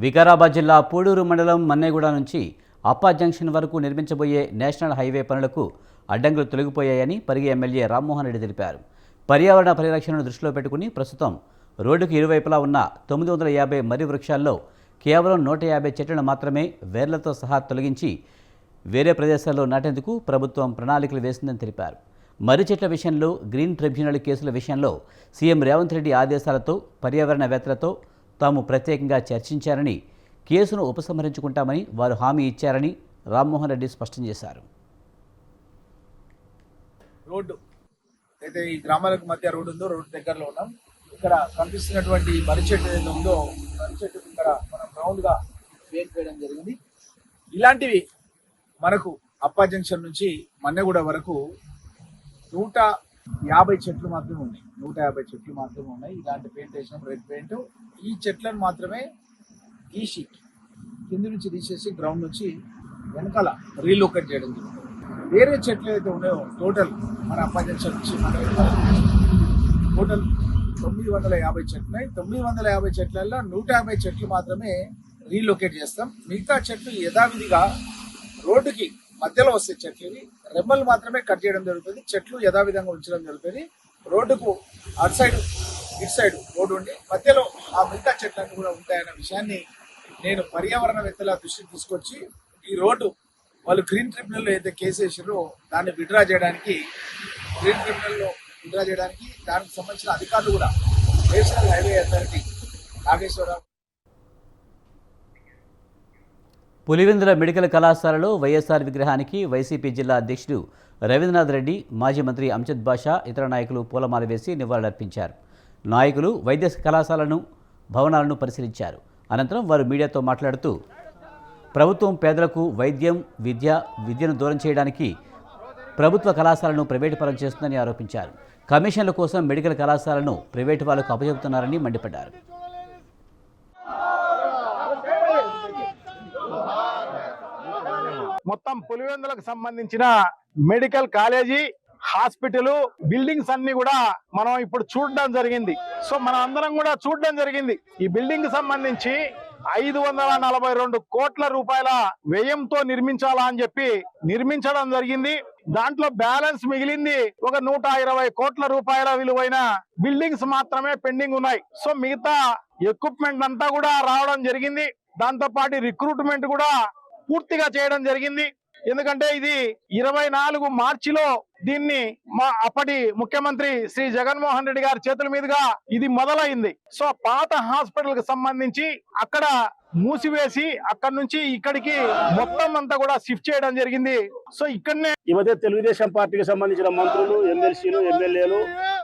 వికారాబాద్ జిల్లా పూడూరు మండలం మన్నేగూడ నుంచి అప్పా జంక్షన్ వరకు నిర్మించబోయే నేషనల్ హైవే పనులకు అడ్డంకులు తొలగిపోయాయని పరిగి ఎమ్మెల్యే రామ్మోహన్ రెడ్డి తెలిపారు. పర్యావరణ పరిరక్షణను దృష్టిలో పెట్టుకుని ప్రస్తుతం రోడ్డుకు ఇరువైపులా ఉన్న 950 మర్రి వృక్షాల్లో కేవలం 150 చెట్లను మాత్రమే వేర్లతో సహా తొలగించి వేరే ప్రదేశాల్లో నాటేందుకు ప్రభుత్వం ప్రణాళికలు వేసిందని తెలిపారు. మర్రి చెట్ల విషయంలో గ్రీన్ ట్రిబ్యునల్ కేసుల విషయంలో సీఎం రేవంత్ రెడ్డి ఆదేశాలతో పర్యావరణవేత్తలతో తాము ప్రత్యేకంగా చర్చించారని, కేసును ఉపసంహరించుకుంటామని వారు హామీ ఇచ్చారని రామ్మోహన్ రెడ్డి స్పష్టం చేశారు. రోడ్డు అయితే ఈ గ్రామాలకు మధ్య రోడ్డు ఉందో రోడ్డు దగ్గరలో ఉన్నాం. ఇక్కడ కనిపిస్తున్నటువంటి మర్రి చెట్టు ఏదైతే ఉందో మర్రి చెట్టు ఇక్కడ మనం రౌండ్గా వేయడం జరిగింది. ఇలాంటివి మనకు అప్పా జంక్షన్ నుంచి మన్నెగూడ వరకు 150 చెట్లు మాత్రమే ఉన్నాయి. 150 చెట్లు మాత్రమే ఉన్నాయి. ఇలాంటి పెయింట్ వేసినాం, రెడ్ పెయింట్. ఈ చెట్లను మాత్రమే ఈ షీట్ కింద నుంచి తీసేసి గ్రౌండ్ నుంచి వెనకాల రీలొకేట్ చేయడం జరుగుతుంది. వేరే చెట్లు అయితే ఉన్నాయో టోటల్ మన అప్పా జంక్షన్ నుంచి టోటల్ 950 చెట్లు ఉన్నాయి. 950 చెట్లలో 150 చెట్లు మాత్రమే రీలొకేట్ చేస్తాం. మిగతా చెట్లు యథావిధిగా రోడ్డుకి మధ్యలో వస్తే చెట్లు రెమ్మలు మాత్రమే కట్ చేయడం జరుగుతుంది. చెట్లు యథావిధంగా ఉంచడం జరుగుతుంది. రోడ్డుకు అటు సైడ్ ఇటు సైడ్ రోడ్డు ఉండి మధ్యలో ఆ మిగతా చెట్లన్నీ కూడా ఉంటాయన్న విషయాన్ని నేను పర్యావరణవేత్తల దృష్టికి తీసుకొచ్చి ఈ రోడ్డు వాళ్ళు గ్రీన్ ట్రిబ్యునల్లో ఏదైతే కేసు వేసారో దాన్ని విత్డ్రా చేయడానికి దానికి సంబంధించిన అధికారులు కూడా national highway authority Nageswara Rao. Pulivendula medical కళాశాలలో వైఎస్ఆర్ విగ్రహానికి వైసీపీ జిల్లా అధ్యక్షుడు రవీంద్రనాథ్ రెడ్డి, మాజీ మంత్రి అంజద్ బాషా, ఇతర నాయకులు పూలమాల వేసి నివాళులర్పించారు. నాయకులు వైద్య కళాశాలను భవనాలను పరిశీలించారు. అనంతరం వారు మీడియాతో మాట్లాడుతూ ప్రభుత్వం పేదలకు వైద్యం, విద్యను దూరం చేయడానికి ప్రభుత్వ కళాశాలను ప్రైవేటు పరం చేస్తుందని ఆరోపించారు. కమిషన్ల కోసం మెడికల్ కళాశాలను ప్రైవేటు వాళ్లకు అప్పచెబుతున్నారని మండిపడ్డారు. మొత్తం పులివెందులకు సంబంధించిన మెడికల్ కాలేజీ, హాస్పిటల్, బిల్డింగ్స్ అన్ని కూడా మనం ఇప్పుడు చూడడం జరిగింది. సో మనం అందరం కూడా చూడడం జరిగింది. ఈ బిల్డింగ్ సంబంధించి 542 కోట్ల రూపాయల వ్యయంతో నిర్మించాలా అని చెప్పి నిర్మించడం జరిగింది. దాంట్లో బ్యాలెన్స్ మిగిలింది ఒక 120 కోట్ల రూపాయల విలువైన బిల్డింగ్స్ మాత్రమే పెండింగ్ ఉన్నాయి. సో మిగతా ఎక్విప్మెంట్ అంతా కూడా రావడం జరిగింది. దాంతో పాటు రిక్రూట్మెంట్ కూడా పూర్తిగా చేయడం జరిగింది. ఎందుకంటే ఇది 24 మార్చిలో దీన్ని మా అప్పటి ముఖ్యమంత్రి శ్రీ జగన్మోహన్ రెడ్డి గారి చేతుల మీదుగా ఇది మొదలైంది. సో పాత హాస్పిటల్ కి సంబంధించి అక్కడ మూసివేసి అక్కడ నుంచి ఇక్కడికి మొత్తం అంతా కూడా షిఫ్ట్ చేయడం జరిగింది. సో ఇక్కడనే ఈ మధ్య తెలుగుదేశం పార్టీకి సంబంధించిన మంత్రులు, ఎమ్మెల్సీలు, ఎమ్మెల్యేలు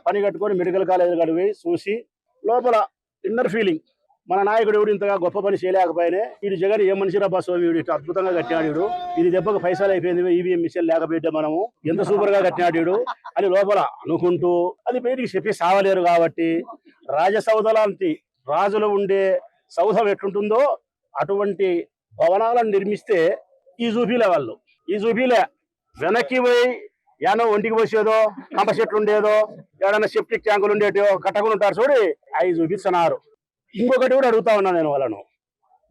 పని కట్టుకొని మెడికల్ కాలేజీలు కడిగి చూసి లోపల ఇన్నర్ ఫీలింగ్, మన నాయకుడు ఎవడు ఇంతగా గొప్ప పని చేయలేకపోయినా వీడు జగన్ ఏ మనిషిరా బస్సు, వీడు ఇటు అద్భుతంగా కట్టినాడు, ఇది దెబ్బకు పైసలు అయిపోయింది, ఈవీఎం మిషన్ లేకపోతే మనము ఎంత సూపర్ గా కట్టినాడు అని లోపల అనుకుంటూ అది బయటికి చెప్పి సావలేరు. కాబట్టి రాజసౌధలాంటి రాజులు ఉండే సౌధం ఎట్లుంటుందో అటువంటి భవనాలను నిర్మిస్తే ఈ చూపిలే వాళ్ళు, ఈ చూపిలే వెనక్కి పోయి ఏమో ఒంటికి పోసేదో, కంప చెట్లు ఉండేదో, ఏడన్నా సెప్టిక్ ట్యాంకులు ఉండేటో కట్టకుండా ఉంటారు చూడి, అవి చూపిస్తున్నారు. ఇంకొకటి కూడా అడుగుతా ఉన్నా నేను వాళ్ళను,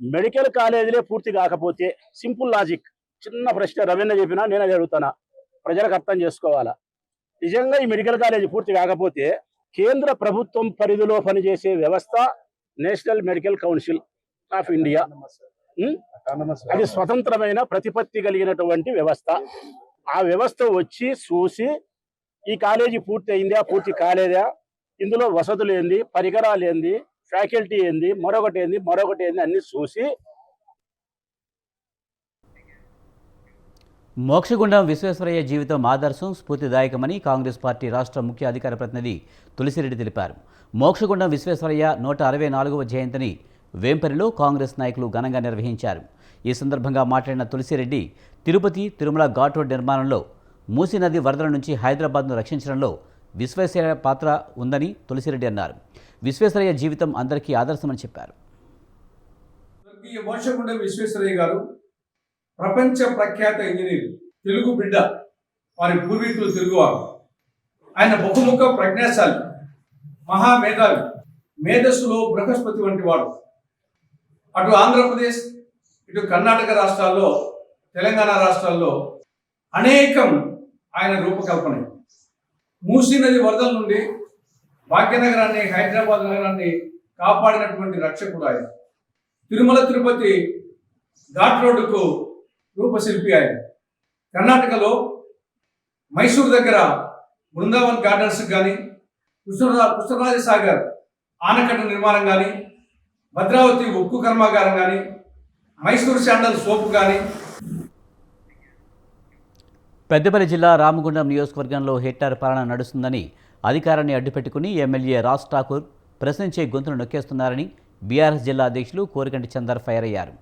మెడికల్ కాలేజీలే పూర్తి కాకపోతే సింపుల్ లాజిక్, చిన్న ప్రశ్న రవీంద్ర చెప్పినా నేను అది అడుగుతానా, ప్రజలకు అర్థం చేసుకోవాలా. నిజంగా ఈ మెడికల్ కాలేజీ పూర్తి కాకపోతే కేంద్ర ప్రభుత్వం పరిధిలో పనిచేసే వ్యవస్థ national medical council of India, అది స్వతంత్రమైన ప్రతిపత్తి కలిగినటువంటి వ్యవస్థ. ఆ వ్యవస్థ వచ్చి చూసి ఈ కాలేజీ పూర్తి అయిందా, పూర్తి కాలేదా, ఇందులో వసతులు ఏంది, పరికరాలు ఏంది, ఫ్యాకల్టీ ఏంది, మరొకటి ఏంది అన్ని చూసి. మోక్షగుండం విశ్వేశ్వరయ్య జీవితం ఆదర్శం, స్ఫూర్తిదాయకమని కాంగ్రెస్ పార్టీ రాష్ట్ర ముఖ్య అధికార ప్రతినిధి తులసిరెడ్డి తెలిపారు. మోక్షగుండం విశ్వేశ్వరయ్య 164వ జయంతిని వేంపరిలో కాంగ్రెస్ నాయకులు ఘనంగా నిర్వహించారు. ఈ సందర్భంగా మాట్లాడిన తులసిరెడ్డి తిరుపతి, తిరుమల ఘాట్ రోడ్ నిర్మాణంలో మూసీ నది వరదల నుంచి హైదరాబాద్ను రక్షించడంలో విశ్వేశ్వరయ్య పాత్ర ఉందని తులసిరెడ్డి అన్నారు. విశ్వేశ్వరయ్య జీవితం అందరికీ ఆదర్శమని చెప్పారు. మోక్షగుండం విశ్వేశ్వరయ్య గారు ప్రపంచ ప్రఖ్యాత ఇంజనీర్, తెలుగు బిడ్డ, వారి పూర్వీకులు తెలుగువారు. ఆయన బహుముఖ ప్రజ్ఞాశాలి, మహామేధావి, మేధస్సులో బృహస్పతి వంటి వాడు. అటు ఆంధ్రప్రదేశ్, ఇటు కర్ణాటక రాష్ట్రాల్లో, తెలంగాణ రాష్ట్రాల్లో అనేకం ఆయన రూపకల్పన. మూసీ నది వరదల నుండి భాగ్యనగరాన్ని, హైదరాబాద్ నగరాన్ని కాపాడినటువంటి రక్షకుడు ఆయన. తిరుమల తిరుపతి ఘాట్ రోడ్డుకు రూపశిల్పి ఆయన. కర్ణాటకలో మైసూరు దగ్గర బృందావన్ గార్డెన్స్ కానీ, కృష్ణరాజ సాగర్ ఆనకట్ట నిర్మాణం కానీ, భద్రావతి ఉక్కు కర్మాగారం కానీ, మైసూరు శాండల్ సోపు కానీ. పెద్దపల్లి జిల్లా రామగుండం నియోజకవర్గంలో హెక్టార్ పాలన నడుస్తుందని అధికారాన్ని అడ్డుపెట్టుకుని ఎమ్మెల్యే రాజ్ ఠాకూర్ ప్రశ్నించే గొంతును నొక్కేస్తున్నారని బీఆర్ఎస్ జిల్లా అధ్యక్షులు కోరికంటి చందర్ ఫైర్ అయ్యారు.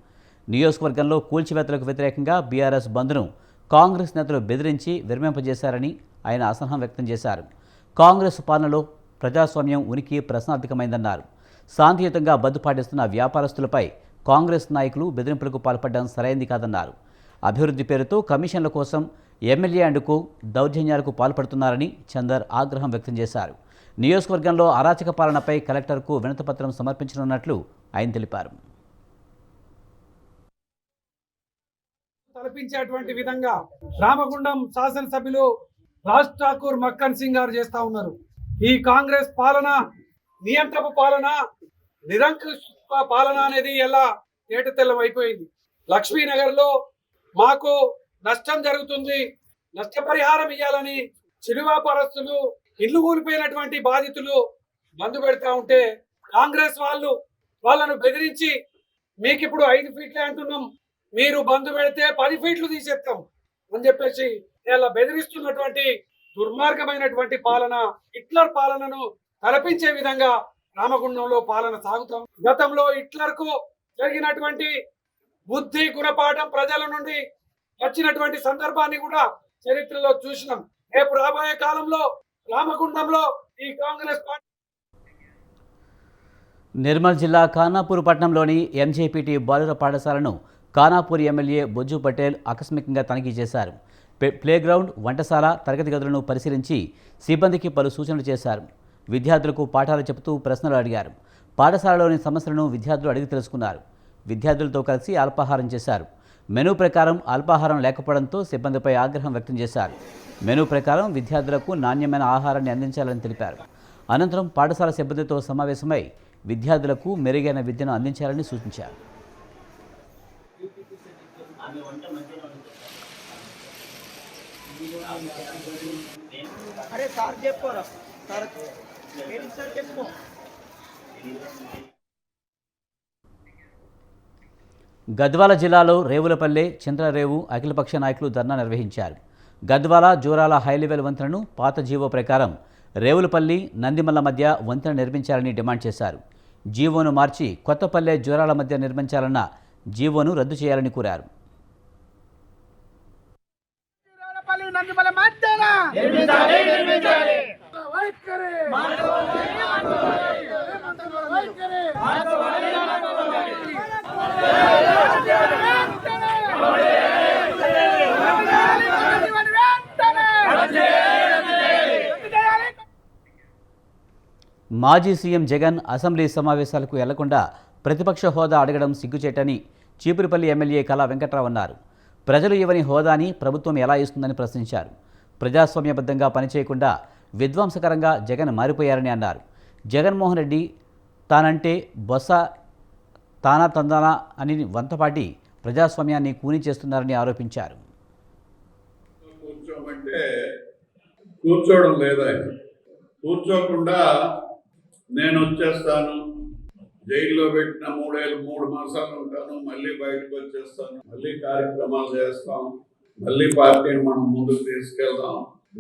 నియోజకవర్గంలో కూల్చివేతలకు వ్యతిరేకంగా బీఆర్ఎస్ బంద్ను కాంగ్రెస్ నేతలు బెదిరించి విరమింపజేశారని ఆయన అసహనం వ్యక్తం చేశారు. కాంగ్రెస్ పాలనలో ప్రజాస్వామ్యం ఉనికి ప్రశ్నార్థకమైందన్నారు. శాంతియుతంగా బంద్ పాటిస్తున్న వ్యాపారస్తులపై కాంగ్రెస్ నాయకులు బెదిరింపులకు పాల్పడడం సరైంది కాదన్నారు. అభివృద్ధి పేరుతో కమిషన్ల కోసం ఎమ్మెల్యే అండుకు దౌర్జన్యాలకు పాల్పడుతున్నారని చందర్ ఆగ్రహం వ్యక్తం చేశారు. నియోజకవర్గంలో అరాచక పాలనపై కలెక్టర్కు వినతిపత్రం సమర్పించనున్నట్లు ఆయన తెలిపారు. తలపించేటువంటి విధంగా రామగుండం శాసనసభ్యులు రాజ్ ఠాకూర్ మక్కన్ సింగ్ గారు చేస్తా ఉన్నారు. ఈ కాంగ్రెస్ పాలన నియంత్రపు పాలన, నిరంకుశ పాలన అనేది ఎలా తేటతెల్లం అయిపోయింది. లక్ష్మీనగర్ లో మాకు నష్టం జరుగుతుంది, నష్టపరిహారం ఇవ్వాలని చిరు వ్యాపారస్తులు, ఇల్లు కూలిపోయినటువంటి బాధితులు మందు పెడతా ఉంటే కాంగ్రెస్ వాళ్ళను బెదిరించి మీకు ఇప్పుడు 5 ఫీట్లే అంటున్నాం, మీరు బంధు పెడితే 10 ఫీట్లు తీసేస్తాం అని చెప్పేసి ఇలా బెదిరిస్తున్నటువంటి దుర్మార్గమైనటువంటి పాలన, హిట్లర్ పాలనను తలపించే విధంగా రామగుండంలో పాలన సాగుతాం. గతంలో హిట్లర్ కు జరిగినటువంటి బుద్ధి గుణపాఠం ప్రజల నుండి వచ్చినటువంటి సందర్భాన్ని కూడా చరిత్రలో చూసినాం. రేపు రాబోయే కాలంలో రామగుండంలో ఈ కాంగ్రెస్ పార్టీ. నిర్మల్ జిల్లా ఖానాపూర్ పట్టణంలోని ఎంజేపీటీ బాలుర పాఠశాలను ఖానాపూర్ ఎమ్మెల్యే బొజ్జు పటేల్ ఆకస్మికంగా తనిఖీ చేశారు. ప్లేగ్రౌండ్, వంటశాల, తరగతి గదులను పరిశీలించి సిబ్బందికి పలు సూచనలు చేశారు. విద్యార్థులకు పాఠాలు చెబుతూ ప్రశ్నలు అడిగారు. పాఠశాలలోని సమస్యలను విద్యార్థులు అడిగి తెలుసుకున్నారు. విద్యార్థులతో కలిసి అల్పాహారం చేశారు. మెనూ ప్రకారం అల్పాహారం లేకపోవడంతో సిబ్బందిపై ఆగ్రహం వ్యక్తం చేశారు. మెనూ ప్రకారం విద్యార్థులకు నాణ్యమైన ఆహారాన్ని అందించాలని తెలిపారు. అనంతరం పాఠశాల సిబ్బందితో సమావేశమై విద్యార్థులకు మెరుగైన విద్యను అందించాలని సూచించారు. గద్వాల జిల్లాలో రేవులపల్లె, చింతలరేవు అఖిలపక్ష నాయకులు ధర్నా నిర్వహించారు. గద్వాల జోరాల హైలెవెల్ వంతెనను పాత జీవో ప్రకారం రేవులపల్లి, నందిమల్ల మధ్య వంతెన నిర్మించాలని డిమాండ్ చేశారు. జీవోను మార్చి కొత్తపల్లె, జోరాల మధ్య నిర్మించాలన్న జీవోను రద్దు చేయాలని కోరారు. మాజీ సీఎం జగన్ అసెంబ్లీ సమావేశాలకు వెళ్లకుండా ప్రతిపక్ష హోదా అడగడం సిగ్గుచేటని చీపురుపల్లి ఎమ్మెల్యే కళా వెంకట్రావు అన్నారు. ప్రజలు ఇవ్వని హోదాని ప్రభుత్వం ఎలా ఇస్తుందని ప్రశ్నించారు. ప్రజాస్వామ్యబద్ధంగా పనిచేయకుండా విధ్వంసకరంగా జగన్ మారిపోయారని అన్నారు. జగన్మోహన్ రెడ్డి తానంటే బొత్స తానా తందానా అని వంతపాటి ప్రజాస్వామ్యాన్ని కూని చేస్తున్నారని ఆరోపించారు. కూర్చోవడం లేదా, కూర్చోకుండా నేను వచ్చేస్తాను, జైల్లో పెట్టిన 3 మాసాలు ఉంటాను, మళ్ళీ బయటకు వచ్చేస్తాను, మళ్ళీ కార్యక్రమాలు చేస్తాం, మళ్ళీ పార్టీని మనం ముందుకు తీసుకెళ్దాం,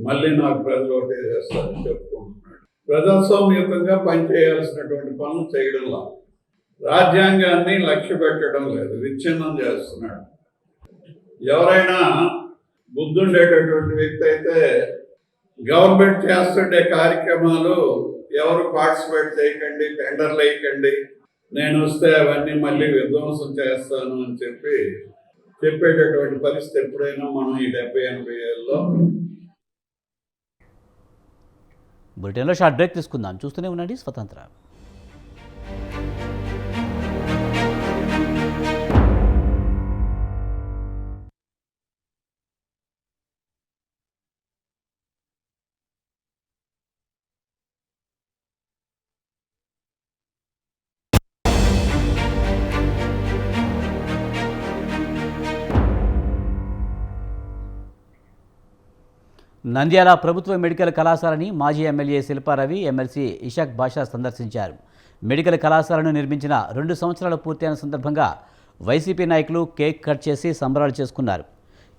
మళ్ళీ నాకు ప్రజలు ఓటే చేస్తారని చెప్పుకుంటున్నాడు. ప్రజాస్వామ్యతంగా పనిచేయాల్సినటువంటి పనులు చేయడంలా, రాజ్యాంగాన్ని లక్ష్య పెట్టడం లేదు, విచ్ఛిన్నం చేస్తున్నాడు. ఎవరైనా బుద్ధుండేటటువంటి వ్యక్తి అయితే గవర్నమెంట్ చేస్తుండే కార్యక్రమాలు ఎవరు పార్టిసిపేట్ చేయకండి, టెండర్లు వేయకండి, నేను వస్తే అవన్నీ మళ్ళీ విధ్వంసం చేస్తాను అని చెప్పేటటువంటి పరిస్థితి ఎప్పుడైనా మనం ఈ 70-80 ఏళ్ళలో. బులెటిన్లో షార్ట్ బ్రేక్ తీసుకుందాం. చూస్తూనే ఉండండి స్వతంత్ర. నంద్యాల ప్రభుత్వ మెడికల్ కళాశాలని మాజీ ఎమ్మెల్యే శిల్పారవి, ఎమ్మెల్సీ ఇషాక్ బాషా సందర్శించారు. మెడికల్ కళాశాలను నిర్మించిన 2 సంవత్సరాలు పూర్తయిన సందర్భంగా వైసీపీ నాయకులు కేక్ కట్ చేసి సంబరాలు చేసుకున్నారు.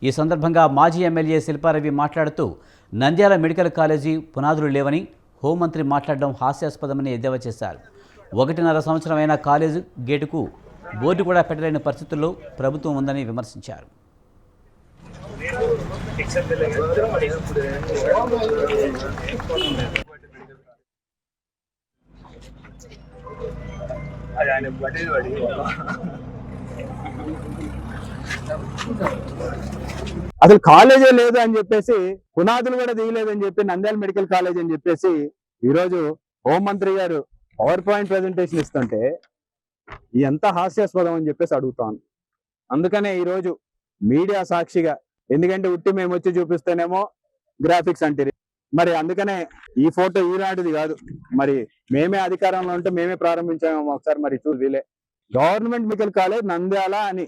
ఈ సందర్భంగా మాజీ ఎమ్మెల్యే శిల్పారవి మాట్లాడుతూ నంద్యాల మెడికల్ కాలేజీ పునాదులు లేవని హోంమంత్రి మాట్లాడడం హాస్యాస్పదమని ఎద్దేవా చేశారు. 1.5 సంవత్సరమైన కాలేజీ గేటుకు బోర్డు కూడా పెట్టలేని పరిస్థితుల్లో ప్రభుత్వం ఉందని విమర్శించారు. అసలు కాలేజే లేదు అని చెప్పేసి, పునాదులు కూడా దిగలేదని చెప్పి నంద్యాల మెడికల్ కాలేజ్ అని చెప్పేసి ఈరోజు హోంమంత్రి గారు పవర్ పాయింట్ ప్రెజెంటేషన్ ఇస్తుంటే ఎంత హాస్యాస్పదం అని చెప్పేసి అడుగుతాను. అందుకనే ఈరోజు మీడియా సాక్షిగా, ఎందుకంటే ఉట్టి మేము వచ్చి చూపిస్తేనేమో గ్రాఫిక్స్ అంటే మరి, అందుకనే ఈ ఫోటో ఈనాటిది కాదు, మరి మేమే అధికారంలో ఉంటే మేమే ప్రారంభించాము ఒకసారి, మరి వీలే గవర్నమెంట్ మెడికల్ కాలేజ్ నంద్యాల అని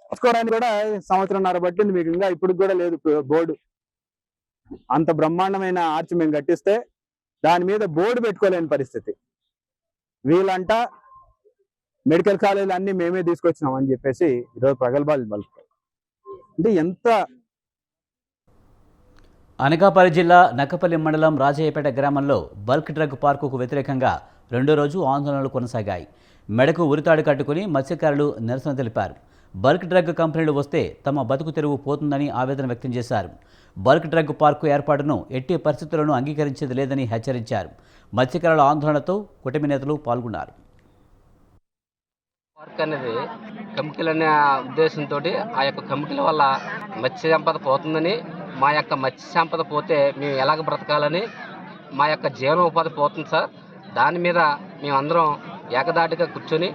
రాసుకోవడానికి కూడా 1.5 సంవత్సరం పట్టింది. మీకు ఇంకా ఇప్పుడు కూడా లేదు బోర్డు. అంత బ్రహ్మాండమైన ఆర్చ్ మేము కట్టిస్తే దాని మీద బోర్డు పెట్టుకోలేని పరిస్థితి. వీళ్ళంట మెడికల్ కాలేజీలు అన్ని మేమే తీసుకొచ్చినాం అని చెప్పేసి ఈరోజు ప్రగల్భాలు పలుకుతారు. అంటే ఎంత. అనకాపల్లి జిల్లా నక్కపల్లి మండలం రాజయ్యపేట గ్రామంలో బల్క్ డ్రగ్ పార్కుకు వ్యతిరేకంగా 2వ రోజు ఆందోళనలు కొనసాగాయి. మెడకు ఉరితాడు కట్టుకుని మత్స్యకారులు నిరసన తెలిపారు. బల్క్ డ్రగ్ కంపెనీలు వస్తే తమ బతుకు తెరువు పోతుందని ఆవేదన వ్యక్తం చేశారు. బల్క్ డ్రగ్ పార్కు ఏర్పాటును ఎట్టి పరిస్థితులను అంగీకరించేది లేదని హెచ్చరించారు. మత్స్యకారుల ఆందోళనతో కూటమి నేతలు పాల్గొన్నారు. పార్క్ అనేది కెమికల్ అనే ఉద్దేశంతో ఆ యొక్క కెమికల్ వల్ల మత్స్య సంపద పోతుందని, మా యొక్క మత్స్య సంపద పోతే మేము ఎలాగ బ్రతకాలని, మా యొక్క జీవనోపాధి పోతుంది సార్. దాని మీద మేమందరం ఏకదాటిగా కూర్చొని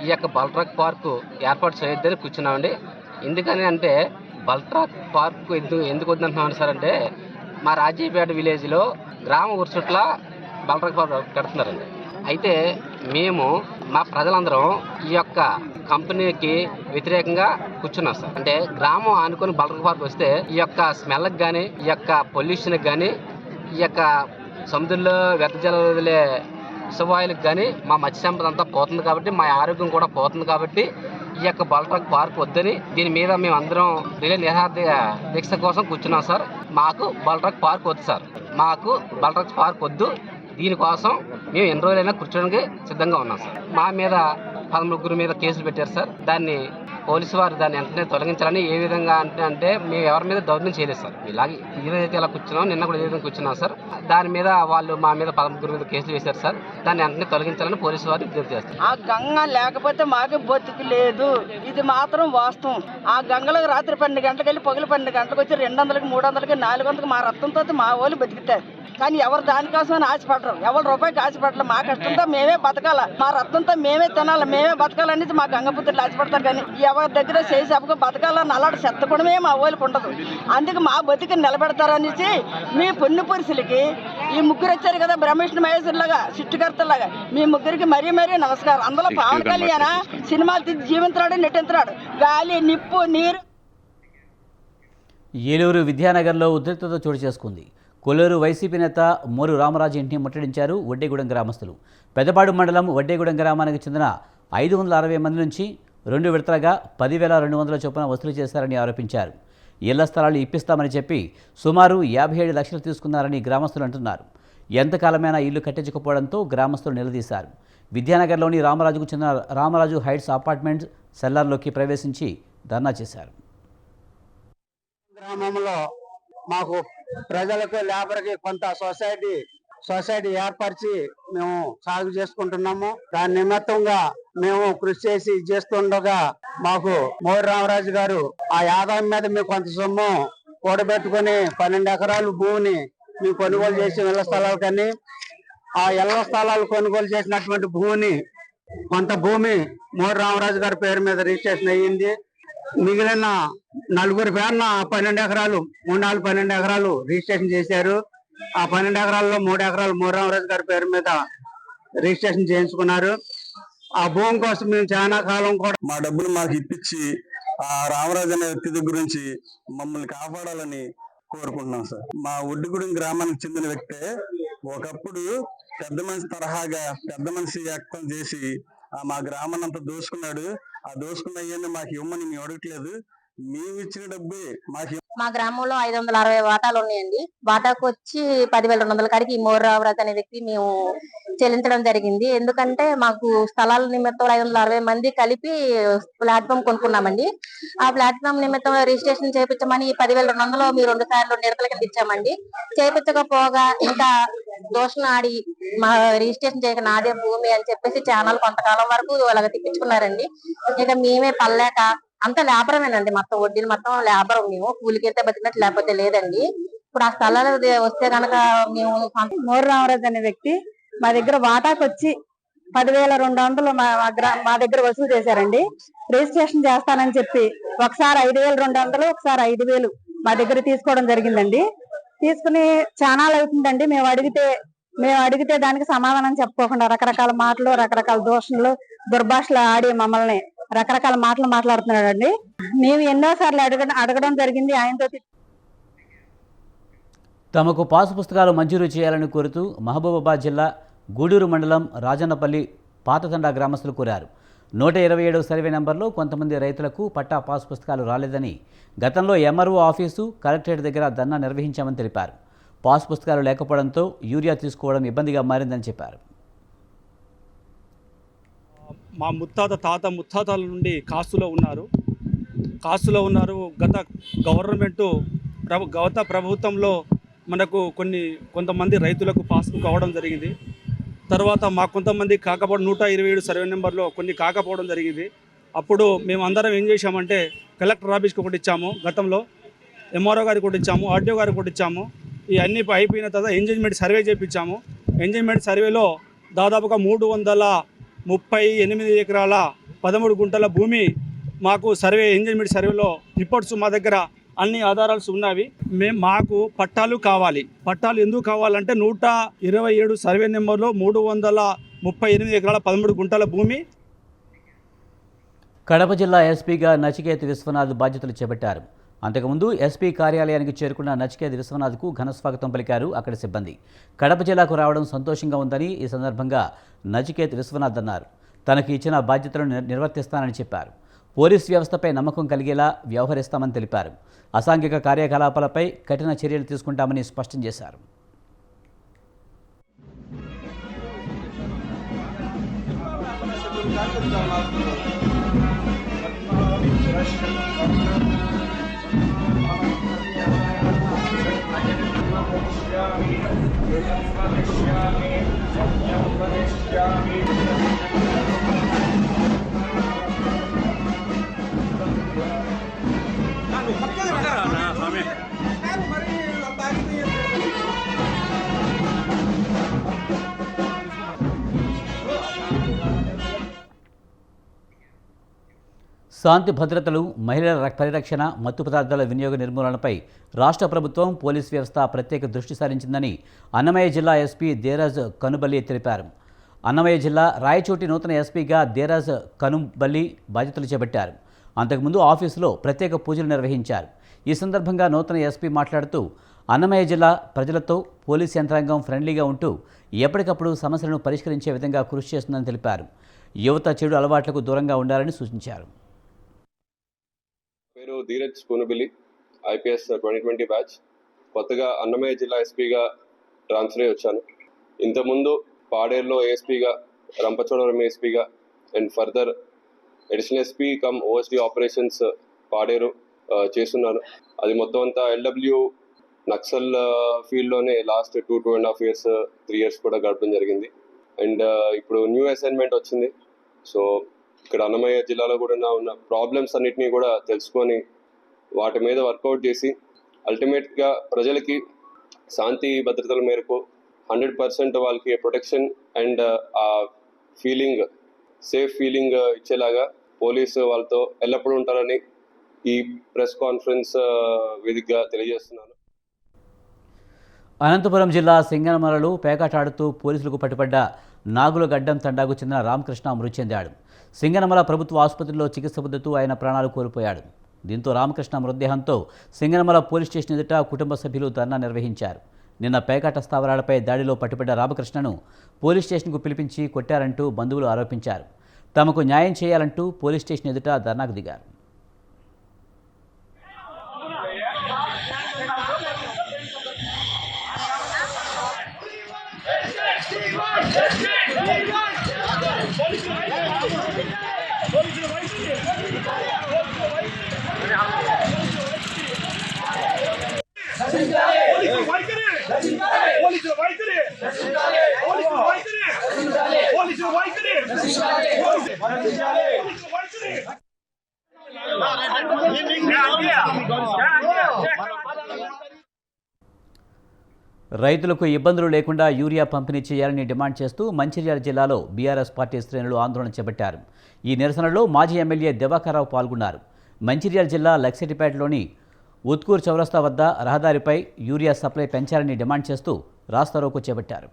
ఈ యొక్క బల్క్ డ్రగ్ పార్కు ఏర్పాటు చేయొద్దని కూర్చున్నామండి. ఎందుకని అంటే బల్క్ డ్రగ్ పార్కు ఎందుకు వద్దంటున్నామండి సార్ అంటే, మా రాజీపేట విలేజ్లో గ్రామ ఊర్చుట్ల బల్క్ డ్రగ్ పార్క్ పెడుతున్నారండి. అయితే మేము మా ప్రజలందరం ఈ యొక్క కంపెనీకి వ్యతిరేకంగా కూర్చున్నాం సార్. అంటే గ్రామం ఆనుకొని బల్క్ డ్రగ్ పార్క్ వస్తే ఈ యొక్క స్మెల్కి కానీ, ఈ యొక్క పొల్యూషన్కి కానీ, ఈ యొక్క సముద్రంలో వ్యర్థ జలాలు వదిలే విషవాయులకు కానీ మా మత్స్య సంపద అంతా పోతుంది కాబట్టి, మా ఆరోగ్యం కూడా పోతుంది కాబట్టి ఈ యొక్క బల్క్ డ్రగ్ పార్క్ వద్దని దీని మీద మేము అందరం దీక్ష కోసం కూర్చున్నాం సార్. మాకు బల్క్ డ్రగ్ పార్క్ వద్దు సార్, మాకు బల్క్ డ్రగ్ పార్క్ వద్దు. దీనికోసం మేము ఎన్ని రోజులైనా కూర్చోడానికి సిద్ధంగా ఉన్నాం సార్. మా మీద 13 మీద కేసులు పెట్టారు సార్. దాన్ని పోలీసు వారు దాన్ని వెంటనే తొలగించాలని. ఏ విధంగా అంటే మేము ఎవరి మీద దౌర్జన్యం చేయలేదు సార్. ఇలాగే ఈరోజైతే ఇలా కూర్చున్నాం, నిన్న కూడా ఏ విధంగా కూర్చున్నాం సార్. దాని మీద వాళ్ళు మా మీద 13 మీద కేసులు వేశారు సార్. దాన్ని వెంటనే తొలగించాలని పోలీసు వారు విజ్ఞప్తి చేస్తారు. ఆ గంగ లేకపోతే మాకు బతుకు లేదు, ఇది మాత్రం వాస్తవం. ఆ గంగలో రాత్రి 12 గంటలకు వెళ్ళి పగలు 12 గంటలకు వచ్చి 200కి 300కి 400కి మా రక్తంతో మా వాళ్ళు బతుకుతారు. కానీ ఎవరు దానికోసం ఆశపడరు, ఎవరు రూపాయికి ఆశపడరు. మా కష్టంతో మేమే బతకాల, మా రక్తంతో మేమే తినాలి, మేమే బతకాలనేసి మా గంగపుత్రులు ఆశపడతారు. కానీ ఎవరి దగ్గర చేసేపు బతకాలని అలాంటి చెత్తకుడమే మా ఊళ్ళకి ఉండదు. అందుకు మా బతికి నిలబెడతారనేసి మీ పుణ్య పురుషులకి ఈ ముగ్గురు వచ్చారు కదా, బ్రహ్మవిష్ణు మహేశ్వరులాగా సృష్టికర్తలాగా, మీ ముగ్గురికి మరీ మరీ నమస్కారం. అందులో పవన్ కళ్యాణ్ సినిమాలు తీసి జీవించరాడు, నటించరాడు. గాలి, నిప్పు, నీరు. ఏలూరు విద్యానగర్లో ఉద్రిక్తత చోటు చేసుకుంది. కొల్లూరు వైసీపీ నేత మోరు రామరాజు ఇంటిని ముట్టడించారు వడ్డేగూడెం గ్రామస్తులు. పెద్దపాడు మండలం వడ్డేగూడెం గ్రామానికి చెందిన 560 మంది నుంచి 2 విడతలుగా 10,200 చొప్పున వసూలు చేశారని ఆరోపించారు. ఇళ్ల స్థలాలు ఇప్పిస్తామని చెప్పి సుమారు 57 లక్షలు తీసుకున్నారని గ్రామస్తులు అంటున్నారు. ఎంతకాలమైనా ఇల్లు కట్టించకపోవడంతో గ్రామస్తులు నిలదీశారు. విద్యానగర్లోని రామరాజుకు చెందిన రామరాజు హైట్స్ అపార్ట్మెంట్ సెల్లార్లోకి ప్రవేశించి ధర్నా చేశారు. గ్రామంలో మాకు ప్రజలకు లేబర్కి కొంత సొసైటీ ఏర్పరిచి మేము సాగు చేసుకుంటున్నాము. దాని నిమిత్తంగా మేము కృషి చేసి చేస్తుండగా మాకు మోరి రామరాజు గారు ఆ ఆదాయం మీద మేము కొంత సొమ్ము కూడబెట్టుకుని 12 ఎకరాలు భూమిని మేము కొనుగోలు చేసి ఇళ్ల స్థలాలు, కానీ ఆ ఇళ్ల స్థలాలు కొనుగోలు చేసినటువంటి భూమిని కొంత భూమి మోరి రామరాజు గారి పేరు మీద రిజిస్ట్రేషన్ అయ్యింది. మిగిలిన 4 పేరున 12 ఎకరాలు 12 ఎకరాలు రిజిస్ట్రేషన్ చేశారు. ఆ 12 ఎకరాల్లో 3 ఎకరాలు మోరి రామరాజు గారి పేరు మీద రిజిస్ట్రేషన్ చేయించుకున్నారు. ఆ భూమి కోసం మేము చాలా కాలం కూడా మా డబ్బులు మాకు ఇప్పించి ఆ రామరాజు అనే వ్యక్తి దగ్గర నుంచి మమ్మల్ని కాపాడాలని కోరుకుంటున్నాం సార్. మా ఒడ్డుగూడెం గ్రామానికి చెందిన వ్యక్తే ఒకప్పుడు పెద్ద మనిషి తరహాగా పెద్ద మనిషి వ్యక్తం చేసి మా గ్రామాన్ని అంతా దోసుకున్నాడు. ఆ దోసుకున్న అయ్యాన్ని మాకు ఇవ్వమని మేము అడగట్లేదు, మేము ఇచ్చిన డబ్బే మాకు. మా గ్రామంలో 560 వాటాలు ఉన్నాయండి. వాటాకు వచ్చి 10,200 కాడికి ఈ మోర్రావరాజ్ అనే వ్యక్తి మేము చెల్లించడం జరిగింది. ఎందుకంటే మాకు స్థలాల నిమిత్తం 560 మంది కలిపి ప్లాట్ఫామ్ కొనుక్కున్నామండి. ఆ ప్లాట్ఫామ్ నిమిత్తం రిజిస్ట్రేషన్ చేయించమని 10,200 మీరు 2 సార్లు నిరతల కింద ఇచ్చామండి. చేయించకపోగా ఇంకా దోషణ ఆడి మా రిజిస్ట్రేషన్ చేయక నాదే భూమి అని చెప్పేసి ఛానల్ కొంతకాలం వరకు అలాగ తిప్పించుకున్నారండి. ఇక మేమే పల్లేక అంత లేబరమేనండి, మొత్తం వడ్డీలు మొత్తం లేబరం. మేము కూలికెళ్తే బతికినట్టు లేకపోతే లేదండి. ఇప్పుడు ఆ స్థలాలు వస్తే కనుక మేము మోర్ రామరాజు అనే వ్యక్తి మా దగ్గర వాటాకు వచ్చి 10,200 మా దగ్గర వసూలు చేశారండి. రిజిస్ట్రేషన్ చేస్తానని చెప్పి ఒకసారి 5,200, ఒకసారి 5,000 మా దగ్గర తీసుకోవడం జరిగిందండి. తీసుకుని ఛానల్ అవుతుందండి. మేము అడిగితే దానికి సమాధానం చెప్పుకోకుండా రకరకాల మాటలు, రకరకాల దోషణలు, దుర్భాషలు ఆడి మమ్మల్ని రకరకాల మాటలు మాట్లాడుతున్నాడండి. మేము ఎన్నోసార్లు అడగడం జరిగింది ఆయనతో. తమకు పాసు పుస్తకాలు మంజూరు చేయాలని కోరుతూ మహబూబాబాద్ జిల్లా గూడూరు మండలం రాజన్నపల్లి పాతతండా గ్రామస్తులు కోరారు. 127 సర్వే నెంబర్లో కొంతమంది రైతులకు పట్టా పాసు పుస్తకాలు రాలేదని గతంలో ఎంఆర్ఓ ఆఫీసు, కలెక్టరేట్ దగ్గర ధర్నా నిర్వహించామని తెలిపారు. పాసు పుస్తకాలు లేకపోవడంతో యూరియా తీసుకోవడం ఇబ్బందిగా మారిందని చెప్పారు. మా ముత్తాతల నుండి కాస్తులో ఉన్నారు. గత ప్రభుత్వంలో మనకు కొంతమంది రైతులకు పాస్బుక్ అవ్వడం జరిగింది. తర్వాత మా కొంతమంది కాకపోవడం 127 సర్వే నెంబర్లో కొన్ని కాకపోవడం జరిగింది. అప్పుడు మేము అందరం ఏం చేశామంటే కలెక్టర్ ఆఫీస్కి ఒకటి ఇచ్చాము, గతంలో ఎంఆర్ఓ గారికి ఒకటి ఇచ్చాము, ఆర్డీఓ గారికి ఒకటి ఇచ్చాము. ఈ అన్ని అయిపోయిన తర్వాత ఎంజేజ్మెంట్ సర్వే చేయించాము. ఎంజేజ్మెంట్ సర్వేలో దాదాపుగా 338 ఎకరాల 13 గుంటల భూమి మాకు ఎంజేజ్మెంట్ సర్వేలో రిపోర్ట్స్ మా దగ్గర అన్ని ఆధారాలు ఉన్నవి. మాకు పట్టాలు కావాలి. పట్టాలు ఎందుకు కావాలంటే 127 సర్వే నెంబర్లో 338 ఎకరాల 13 గుంటల భూమి. కడప జిల్లా ఎస్పీగా నచికేత్ విశ్వనాథ్ బాధ్యతలు చేపట్టారు. అంతకుముందు ఎస్పీ కార్యాలయానికి చేరుకున్న నచికేత్ విశ్వనాథ్కు ఘనస్వాగతం పలికారు అక్కడి సిబ్బంది. కడప జిల్లాకు రావడం సంతోషంగా ఉందని ఈ సందర్భంగా నచికేత్ విశ్వనాథ్ అన్నారు. తనకు ఇచ్చిన బాధ్యతలను నిర్వర్తిస్తానని చెప్పారు. పోలీస్ వ్యవస్థపై నమ్మకం కలిగేలా వ్యవహరిస్తామని తెలిపారు. అసాంఘిక కార్యకలాపాలపై కఠిన చర్యలు తీసుకుంటామని స్పష్టం చేశారు. శాంతి భద్రతలు, మహిళల పరిరక్షణ, మత్తు పదార్థాల వినియోగ నిర్మూలనపై రాష్ట్ర ప్రభుత్వం, పోలీస్ వ్యవస్థ ప్రత్యేక దృష్టి సారించిందని అన్నమయ్య జిల్లా ఎస్పీ దేరాజ్ కనుబల్లి తెలిపారు. అన్నమయ్య జిల్లా రాయచోటి నూతన ఎస్పీగా దేరాజ్ కనుబల్లి బాధ్యతలు చేపట్టారు. అంతకుముందు ఆఫీసులో ప్రత్యేక పూజలు నిర్వహించారు. ఈ సందర్భంగా నూతన ఎస్పీ మాట్లాడుతూ అన్నమయ్య జిల్లా ప్రజలతో పోలీస్ యంత్రాంగం ఫ్రెండ్లీగా ఉంటూ ఎప్పటికప్పుడు సమస్యలను పరిష్కరించే విధంగా కృషి చేస్తుందని తెలిపారు. యువత చెడు అలవాట్లకు దూరంగా ఉండాలని సూచించారు. పేరు ధీరజ్ కొనుబిలి, IPS 2020 బ్యాచ్. కొత్తగా అన్నమయ్య జిల్లా ఎస్పీగా ట్రాన్స్ఫర్ అయ్యి వచ్చాను. ఇంతకుముందు పాడేరులో ఏఎస్పీగా, రంపచోడవరం ఏఎస్పీగా and further additional SP cum OSD operations Paderu చేస్తున్నాను. అది మొత్తం అంతా LW నక్సల్ ఫీల్డ్లోనే లాస్ట్ 2.5 years 3 years కూడా గడపడం జరిగింది. అండ్ ఇప్పుడు న్యూ అసైన్మెంట్ వచ్చింది. సో ఇక్కడ అన్నమయ్య జిల్లాలో కూడా ఉన్న ప్రాబ్లమ్స్ అన్నిటినీ కూడా తెలుసుకొని వాటి మీద వర్కౌట్ చేసి అల్టిమేట్గా ప్రజలకి శాంతి భద్రతల మేరకు 100% వాళ్ళకి ప్రొటెక్షన్ అండ్ ఆ ఫీలింగ్, సేఫ్ ఫీలింగ్ ఇచ్చేలాగా పోలీసు వాళ్ళతో ఎల్లప్పుడూ ఉంటారని ఈ ప్రెస్ కాన్ఫరెన్స్ వేదికగా తెలియజేస్తున్నాను. అనంతపురం జిల్లా సింగనమలలో పేకాటాడుతూ పోలీసులకు పట్టుబడ్డ నాగులగడ్డం తండాకు చెందిన రామకృష్ణ మృతి చెందాడు. సింగనమల ప్రభుత్వ ఆసుపత్రిలో చికిత్స పొందుతూ ఆయన ప్రాణాలు కోల్పోయాడు. దీంతో రామకృష్ణ మృతదేహంతో సింగనమల పోలీస్ స్టేషన్ ఎదుట కుటుంబ సభ్యులు ధర్నా నిర్వహించారు. నిన్న పేకాట స్థావరాలపై దాడిలో పట్టుబడ్డ రామకృష్ణను పోలీస్ స్టేషన్కు పిలిపించి కొట్టారంటూ బంధువులు ఆరోపించారు. తమకు న్యాయం చేయాలంటూ పోలీస్ స్టేషన్ ఎదుట ధర్నాకు దిగారు. రైతులకు ఇబ్బందులు లేకుండా యూరియా పంపిణీ చేయాలని డిమాండ్ చేస్తూ మంచిర్యాల జిల్లాలో బీఆర్ఎస్ పార్టీ శ్రేణులు ఆందోళన చేపట్టారు. ఈ నిరసనలో మాజీ ఎమ్మెల్యే దివాకర్రావు పాల్గొన్నారు. మంచిర్యాల జిల్లా లక్సెటిపేటలోని ఉత్కూర్ చౌరస్తా వద్ద రహదారిపై యూరియా సప్లై పెంచాలని డిమాండ్ చేస్తూ రాస్తారోకో చేపట్టారు.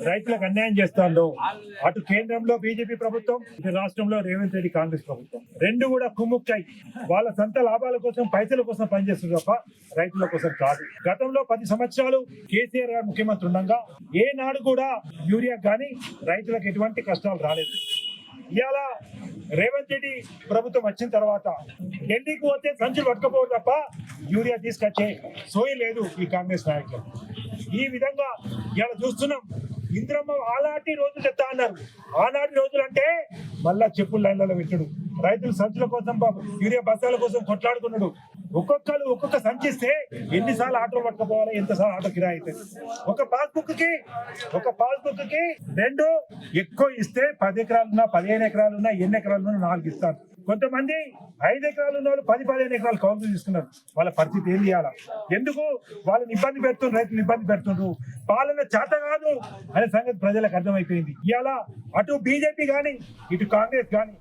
రైతులకు అన్యాయం చేస్తాందో అటు కేంద్రంలో బీజేపీ ప్రభుత్వం, ఇటు రాష్ట్రంలో రేవంత్ రెడ్డి కాంగ్రెస్ ప్రభుత్వం రెండు కూడా కుమ్ముక్కాయి వాళ్ళ సొంత లాభాల కోసం పైసల కోసం పనిచేస్తుంది తప్ప రైతుల కోసం కాదు. గతంలో 10 సంవత్సరాలు కేసీఆర్ గారు ముఖ్యమంత్రి ఉండగా ఏనాడు కూడా యూరియా కానీ రైతులకు ఎటువంటి కష్టాలు రాలేదు. ఇవాళ రేవంత్ రెడ్డి ప్రభుత్వం వచ్చిన తర్వాత ఢిల్లీకి పోతే సంచులు పట్టుకపోవడం తప్ప యూరియా తీసుకొచ్చే సోయి లేదు ఈ కాంగ్రెస్ నాయకులు. ఈ విధంగా ఇలా చూస్తున్నాం. ఇంద్రమ్మ ఆనాటి రోజులు చెప్తా అన్నారు. ఆనాటి రోజులు అంటే మళ్ళా చెప్పులు లైన్లలో పెట్టాడు. రైతులు సంచుల కోసం యూరియా బస్తాల కోసం కొట్లాడుకున్నాడు. ఒక్కొక్క సంచిస్తే ఎన్నిసార్లు ఆటోలు పట్టుకుపోవాలి, ఎంతసార్లు ఆటో కిరాయి అవుతుంది. ఒక పాస్బుక్ కి 2 ఎక్కువ ఇస్తే 10 ఎకరాలున్నా 15 ఎకరాలున్నా ఎన్ని ఎకరాలున్నా 4 ఇస్తారు. కొంతమంది 5 ఎకరాలు ఉన్న వాళ్ళు 10-15 ఎకరాలు కౌలు తీసుకున్నారు. వాళ్ళ పరిస్థితి ఏం చేయాలా? ఎందుకు వాళ్ళని ఇబ్బంది పెడుతున్నారు, రైతులు ఇబ్బంది పెడుతున్నారు. పాలన చేత కాదు అనే సంగతి ప్రజలకు అర్థమైపోయింది. ఇవాళ అటు బీజేపీ కానీ ఇటు కాంగ్రెస్ కానీ.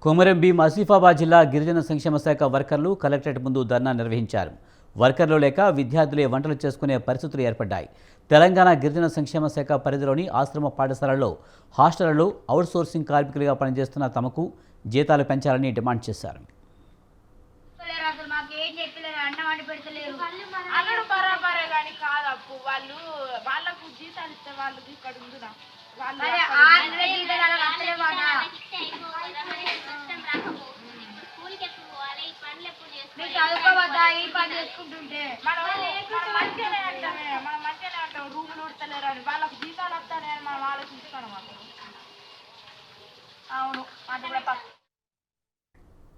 కొమరం భీం ఆసిఫాబాద్ జిల్లా గిరిజన సంక్షేమ శాఖ వర్కర్లు కలెక్టరేట్ ముందు ధర్నా నిర్వహించారు. వర్కర్లు లేక విద్యార్థులే వంటలు చేసుకునే పరిస్థితులు ఏర్పడ్డాయి. తెలంగాణ గిరిజన సంక్షేమ శాఖ పరిధిలోని ఆశ్రమ పాఠశాలల్లో హాస్టళ్లలో అవుట్సోర్సింగ్ కార్మికులుగా పనిచేస్తున్న తమకు జీతాలు పెంచాలని డిమాండ్ చేశారు. చదువుకోవద్దా ఈ పని చేసుకుంటుంటే మనం మంచిగానే అంటాం రూములు ఉడతలేరు అని వాళ్ళకు జీతాలు వస్తానే అని మనం ఆలోచించుకోవడం. అవును అది కూడా